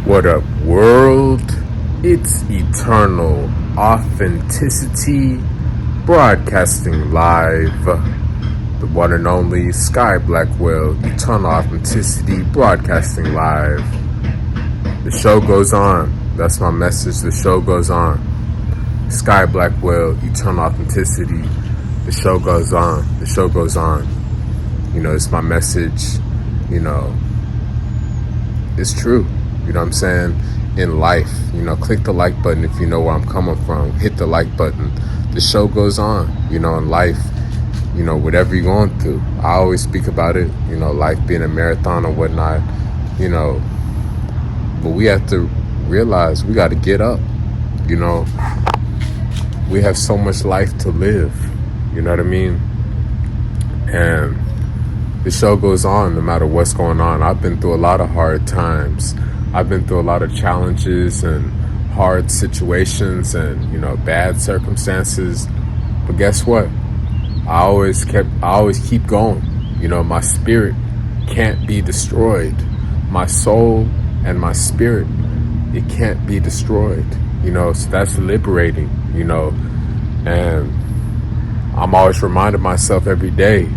What up, world? It's Eternal Authenticity, broadcasting live. The one and only Sky Blackwell, Eternal Authenticity, broadcasting live. The show goes on. That's my message. The show goes on. Sky Blackwell, Eternal Authenticity. The show goes on. The show goes on. It's my message. It's true. You know what I'm saying? In life, click the like button if you know where I'm coming from. Hit the like button. The show goes on. In life, whatever you're going through. I always speak about it, life being a marathon or whatnot, but we have to realize we got to get up. We have so much life to live. You know what I mean? And the show goes on no matter what's going on. I've been through a lot of hard times. I've been through a lot of challenges and hard situations and, bad circumstances. But guess what? I always keep going. My spirit can't be destroyed. My soul and my spirit, it can't be destroyed. So that's liberating, and I'm always reminding myself every day,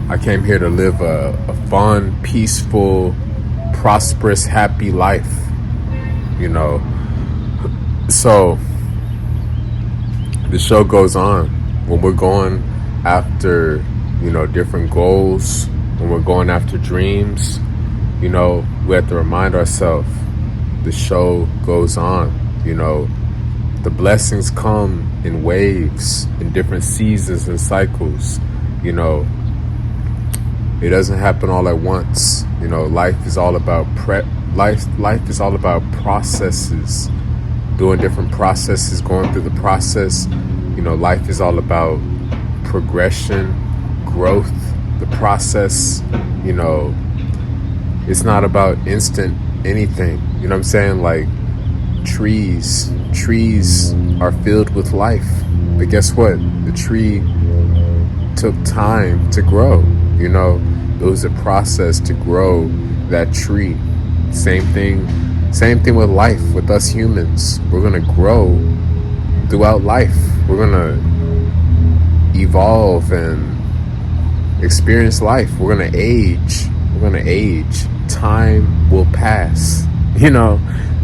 I came here to live a fun, peaceful, prosperous, happy life, So the show goes on. When we're going after, different goals, when we're going after dreams, we have to remind ourselves the show goes on. The blessings come in waves, in different seasons and cycles. It doesn't happen all at once. Life is all about life is all about processes, doing different processes, going through the process. Life is all about progression, growth, the process. It's not about instant anything. You know what I'm saying? Like trees are filled with life. But guess what? The tree took time to grow. It was a process to grow that tree. Same thing with life, with us humans. We're gonna grow throughout life. We're gonna evolve and experience life. We're gonna age. Time will pass.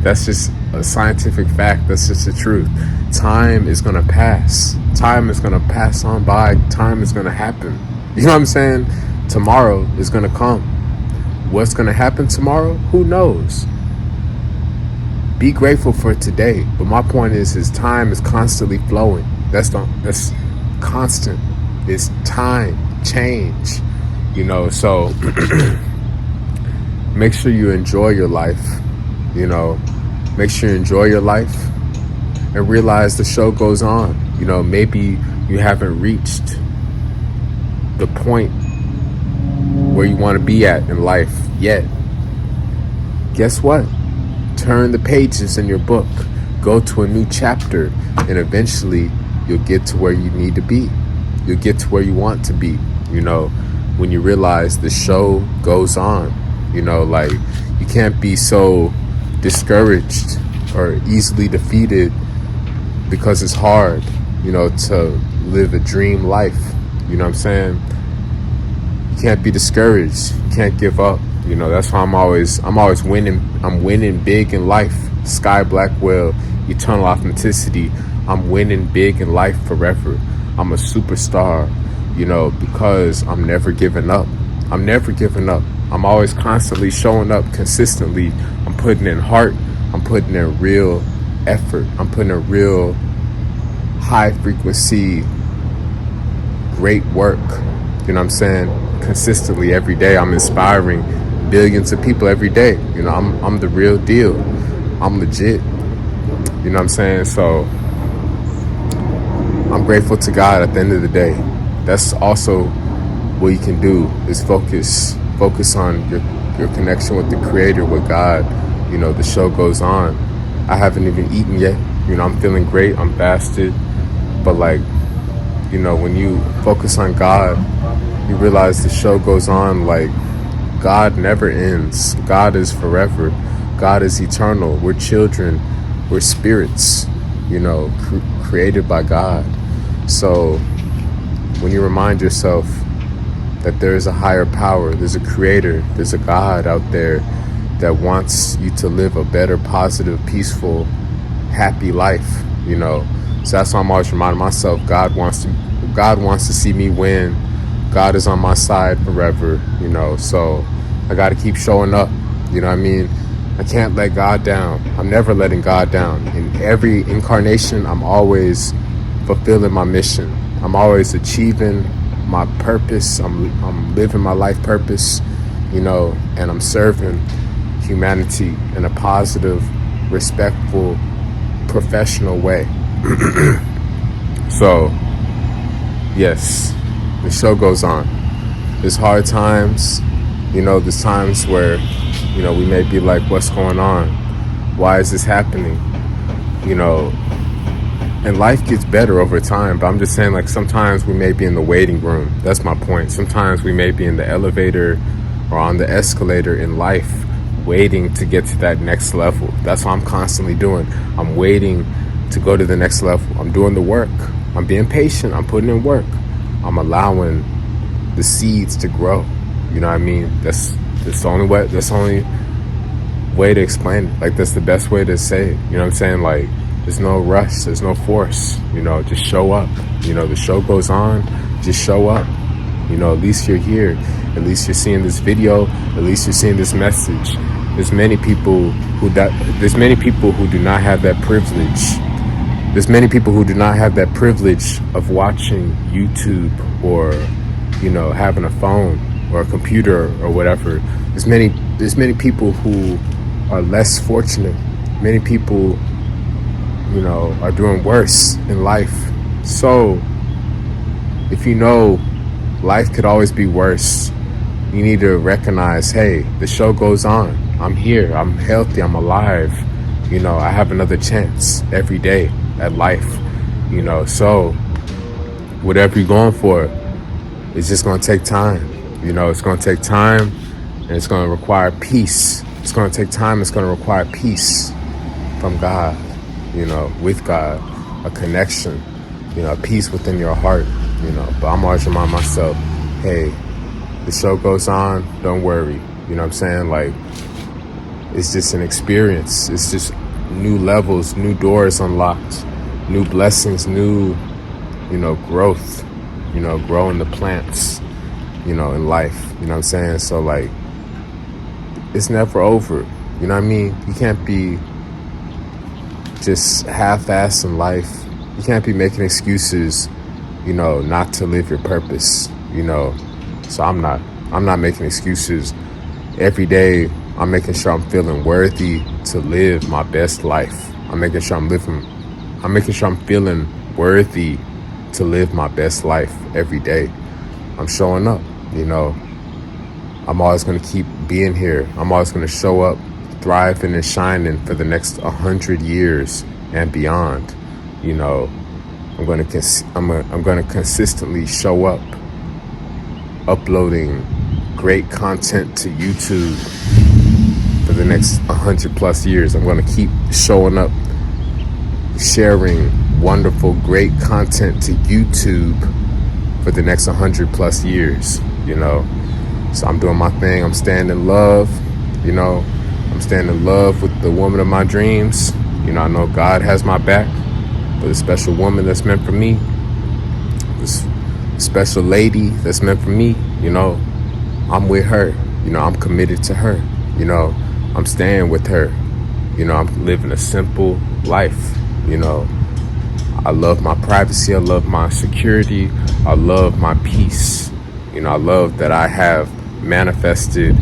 That's just a scientific fact. That's just the truth. Time is gonna pass. Time is gonna pass on by. Time is gonna happen. You know what I'm saying? Tomorrow is gonna come. What's gonna happen tomorrow? Who knows? Be grateful for today. But my point is time is constantly flowing. That's constant. It's time, change. So make sure you enjoy your life. Make sure you enjoy your life and realize the show goes on. Maybe you haven't reached the point where you want to be at in life yet. Guess what? Turn the pages in your book. Go to a new chapter, and eventually you'll get to where you need to be. You'll get to where you want to be. When you realize the show goes on. You can't be so discouraged or easily defeated because it's hard, to live a dream life. You know what I'm saying? You can't be discouraged. You can't give up. That's why I'm always winning. I'm winning big in life. Sky Blackwell, Eternal Authenticity. I'm winning big in life forever. I'm a superstar, because I'm never giving up. I'm never giving up. I'm always constantly showing up consistently. I'm putting in heart. I'm putting in real effort. I'm putting in real high frequency, great work. You know what I'm saying? Consistently every day. I'm inspiring billions of people every day. I'm the real deal. I'm legit. You know what I'm saying? So I'm grateful to God at the end of the day. That's also what you can do, is focus on your connection with the Creator, with God. The show goes on. I haven't even eaten yet. I'm feeling great. I'm fasted. But when you focus on God, you realize the show goes on. God never ends. God is forever. God is eternal. We're children. We're spirits, created by God. So when you remind yourself that there is a higher power, there's a creator, there's a God out there that wants you to live a better, positive, peaceful, happy life, So that's why I'm always reminding myself, God wants to see me win. God is on my side forever, So I got to keep showing up. You know what I mean? I can't let God down. I'm never letting God down. In every incarnation, I'm always fulfilling my mission. I'm always achieving my purpose. I'm living my life purpose, and I'm serving humanity in a positive, respectful, professional way. So, yes, the show goes on. There's hard times, there's times where, we may be like, what's going on? Why is this happening? And life gets better over time, but I'm just saying, like, sometimes we may be in the waiting room. That's my point. Sometimes we may be in the elevator or on the escalator in life, waiting to get to that next level. That's what I'm constantly doing. I'm waiting to go to the next level. I'm doing the work. I'm being patient. I'm putting in work. I'm allowing the seeds to grow. You know what I mean? That's the only way. That's the only way to explain it. Like, that's the best way to say it. You know what I'm saying? Like, there's no rush. There's no force. Just show up. The show goes on. Just show up. At least you're here. At least you're seeing this video. At least you're seeing this message. There's many people who do not have that privilege. There's many people who do not have that privilege of watching YouTube or, having a phone or a computer or whatever. There's many people who are less fortunate. Many people, are doing worse in life. So if life could always be worse, you need to recognize, hey, the show goes on. I'm here. I'm healthy. I'm alive. I have another chance every day at life. So whatever you're going for, it's just going to take time. It's going to take time, and it's going to require peace. It's going to take time. It's going to require peace from God, with God, a connection, a peace within your heart, But I'm always reminding myself, hey, the show goes on. Don't worry. You know what I'm saying? Like, it's just an experience. It's just new levels, new doors unlocked, new blessings, new, growth, growing the plants, in life. You know what I'm saying? So, like, it's never over. You know what I mean? You can't be just half-assed in life. You can't be making excuses, not to live your purpose, So I'm not making excuses. Every day, I'm making sure I'm feeling worthy to live my best life. I'm making sure I'm feeling worthy to live my best life every day. I'm showing up, I'm always going to keep being here. I'm always going to show up, thriving and shining for the next 100 years and beyond. I'm going to consistently show up, uploading great content to YouTube for the next 100 plus years. I'm going to keep showing up, sharing wonderful, great content to YouTube for the next 100 plus years, So I'm doing my thing. I'm staying in love, I'm staying in love with the woman of my dreams. I know God has my back, but a special woman that's meant for me, this special lady that's meant for me, I'm with her. I'm committed to her. I'm staying with her. I'm living a simple life. I love my privacy. I love my security. I love my peace. I love that I have manifested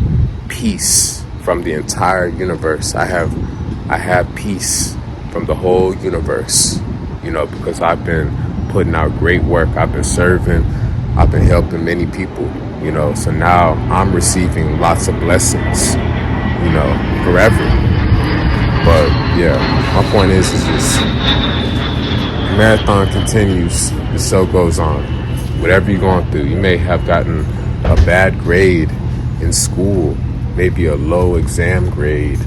peace from the entire universe. I have peace from the whole universe, because I've been putting out great work. I've been serving. I've been helping many people, so now I'm receiving lots of blessings, forever. But yeah, my point is just marathon continues. The show goes on. Whatever you're going through, you may have gotten a bad grade in school, maybe a low exam grade,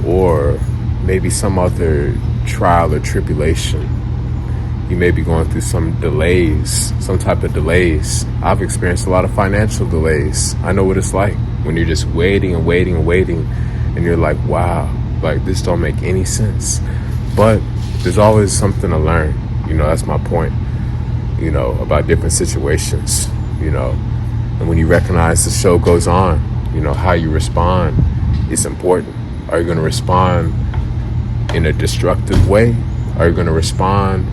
or maybe some other trial or tribulation. You may be going through some delays, some type of delays. I've experienced a lot of financial delays. I know what it's like when you're just waiting and waiting and waiting, and you're like, wow, like this don't make any sense. But there's always something to learn. That's my point, about different situations, And when you recognize the show goes on, how you respond is important. Are you going to respond in a destructive way? Are you going to respond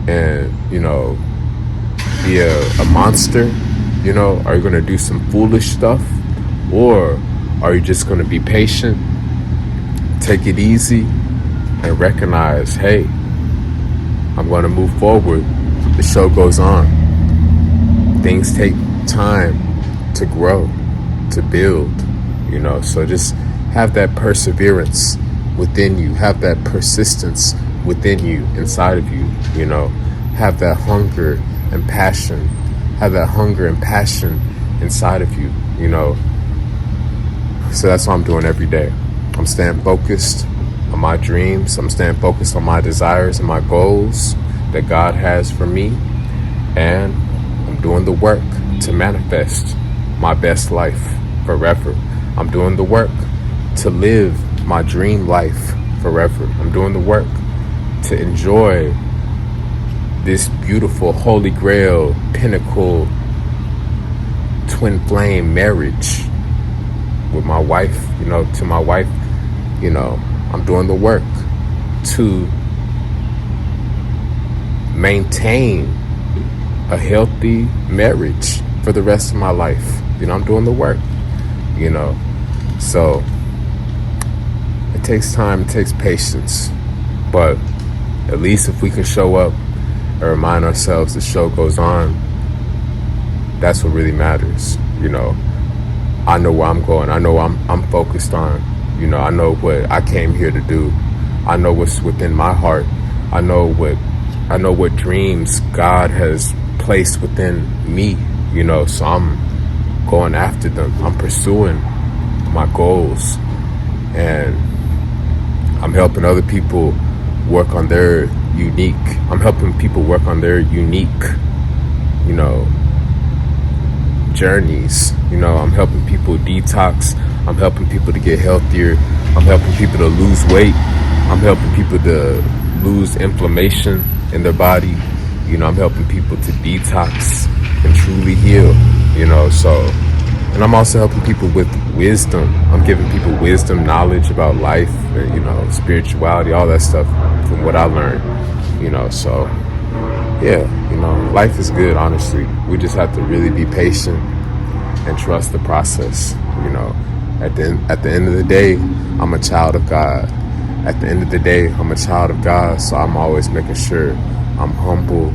and, be a monster? Are you going to do some foolish stuff? Or are you just going to be patient, take it easy, and recognize, hey, I'm going to move forward. The show goes on. Things take time to grow, to build, so just have that perseverance within you, have that persistence within you, inside of you, have that hunger and passion, inside of you, So that's what I'm doing every day. I'm staying focused on my dreams. I'm staying focused on my desires and my goals that God has for me. And I'm doing the work to manifest my best life forever. I'm doing the work to live my dream life forever. I'm doing the work to enjoy this beautiful holy grail pinnacle twin flame marriage with my wife, to my wife. I'm doing the work to maintain a healthy marriage for the rest of my life. I'm doing the work, So it takes time, it takes patience. But at least if we can show up and remind ourselves the show goes on, that's what really matters. I know where I'm going. I know I'm focused on. I know what I came here to do. I know what's within my heart. I know what dreams God has placed within me. So I'm going after them. I'm pursuing my goals, and I'm helping other people work on their unique. I'm helping people work on their unique, journeys. I'm helping people detox. I'm helping people to get healthier. I'm helping people to lose weight. I'm helping people to lose inflammation in their body. I'm helping people to detox and truly heal, and I'm also helping people with wisdom. I'm giving people wisdom, knowledge about life, and, spirituality, all that stuff from what I learned, so yeah, life is good, honestly. We just have to really be patient and trust the process. At the end of the day, I'm a child of God. At the end of the day, I'm a child of God, so I'm always making sure I'm humble.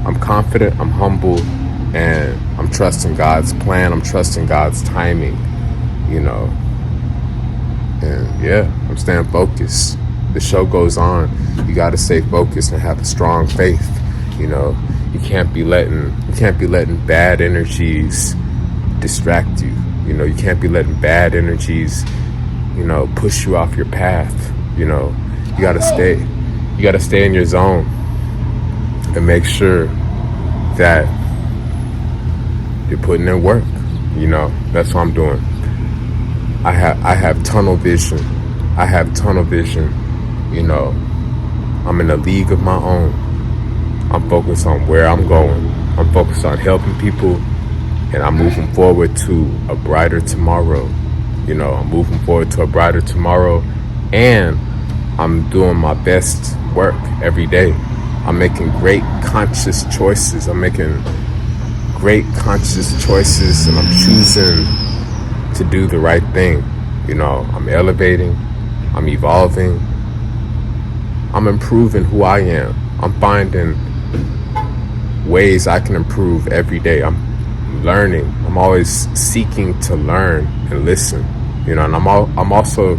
I'm confident, I'm humble, and I'm trusting God's plan. I'm trusting God's timing, And yeah, I'm staying focused. The show goes on. You got to stay focused and have a strong faith. You can't be letting bad energies distract you. You can't be letting bad energies, push you off your path. You gotta stay in your zone and make sure that you're putting in work. That's what I'm doing. I have tunnel vision. I'm in a league of my own. I'm focused on where I'm going. I'm focused on helping people, and I'm moving forward to a brighter tomorrow. I'm moving forward to a brighter tomorrow, and I'm doing my best work every day. I'm making great conscious choices. And I'm choosing to do the right thing. I'm elevating, I'm evolving, I'm improving who I am. I'm finding ways I can improve every day. I'm learning. I'm always seeking to learn and listen, and I'm also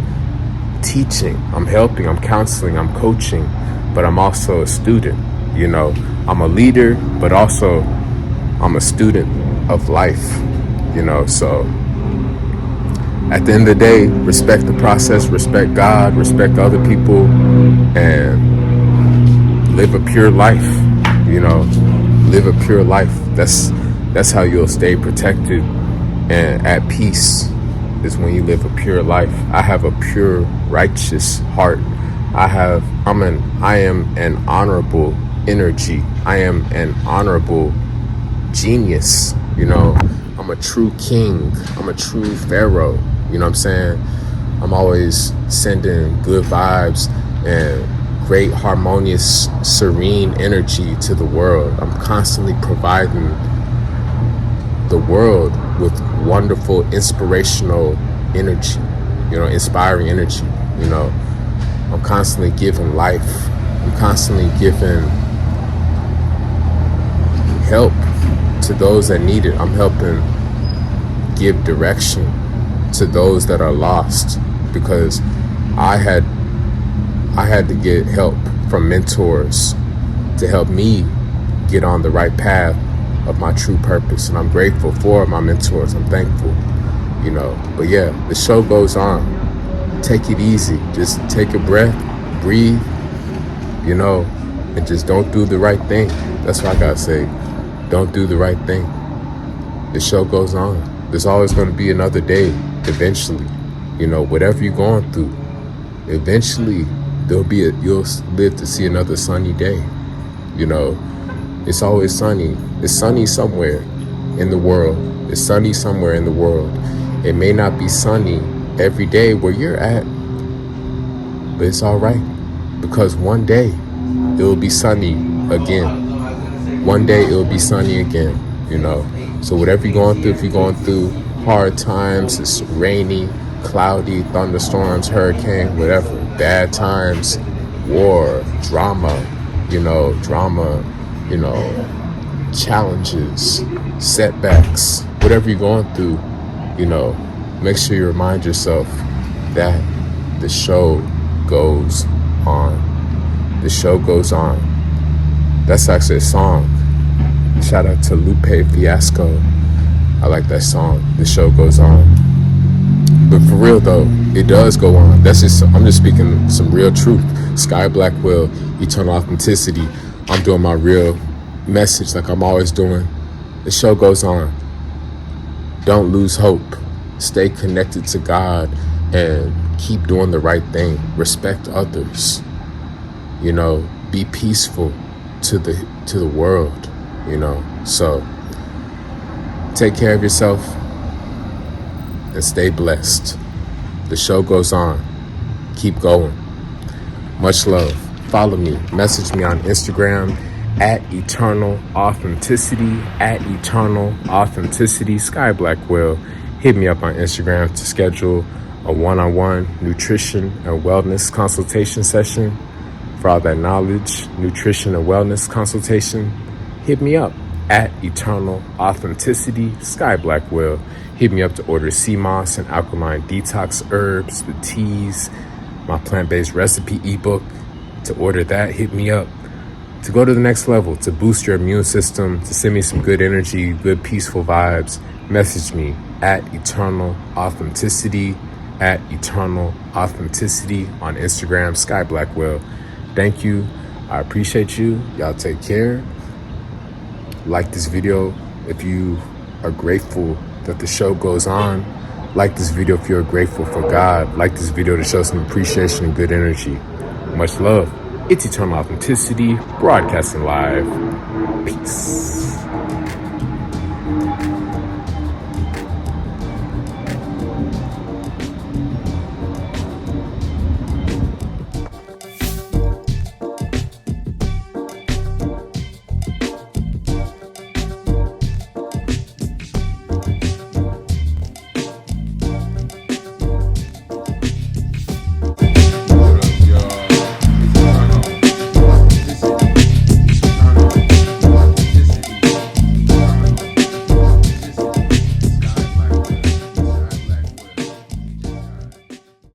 teaching. I'm helping, I'm counseling, I'm coaching, but I'm also a student. I'm a leader, but also I'm a student of life, so At the end of the day, respect the process, respect God, respect other people, and live a pure life. Live a pure life. That's how you'll stay protected and at peace, is when you live a pure life. I have a pure, righteous heart. I am an honorable energy. I am an honorable genius. I'm a true king. I'm a true pharaoh. You know what I'm saying? I'm always sending good vibes and great, harmonious, serene energy to the world. I'm constantly providing the world with wonderful, inspirational energy, inspiring energy. I'm constantly giving life. I'm constantly giving help to those that need it. I'm helping give direction to those that are lost, because I had to get help from mentors to help me get on the right path of my true purpose. And I'm grateful for my mentors. I'm thankful, But yeah, the show goes on. Take it easy. Just take a breath, breathe, and just don't do the right thing. That's what I gotta say. Don't do the right thing. The show goes on. There's always going to be another day eventually. Whatever you're going through, eventually you'll live to see another sunny day. It's always sunny. It's sunny somewhere in the world. It's sunny somewhere in the world. It may not be sunny every day where you're at, but it's all right, because one day it will be sunny again. One day it will be sunny again, So whatever you're going through, if you're going through hard times, it's rainy, cloudy, thunderstorms, hurricane, whatever, bad times, war, drama, challenges, setbacks, whatever you're going through, make sure you remind yourself that the show goes on. The show goes on. That's actually a song. Shout out to Lupe Fiasco. I like that song. The show goes on. But for real though, it does go on. I'm just speaking some real truth. Sky Blackwell, eternal authenticity. I'm doing my real message like I'm always doing. The show goes on. Don't lose hope. Stay connected to God and keep doing the right thing. Respect others. Be peaceful to the world. So take care of yourself and stay blessed. The show goes on. Keep going. Much love. Follow me. Message me on Instagram at Eternal Authenticity, Sky Blackwell. Hit me up on Instagram to schedule a one-on-one nutrition and wellness consultation session. For all that knowledge, nutrition and wellness consultation, hit me up at Eternal Authenticity, Sky Blackwell. Hit me up to order sea moss and alkaline detox herbs, the teas, my plant-based recipe ebook. To order that, hit me up. To go to the next level, to boost your immune system, to send me some good energy, good peaceful vibes, message me at Eternal Authenticity, on Instagram, Sky Blackwell. Thank you. I appreciate you. Y'all take care. Like this video if you are grateful that the show goes on. Like this video if you're grateful for God. Like this video to show some appreciation and good energy. Much love. It's Eternal Authenticity, broadcasting live. Peace.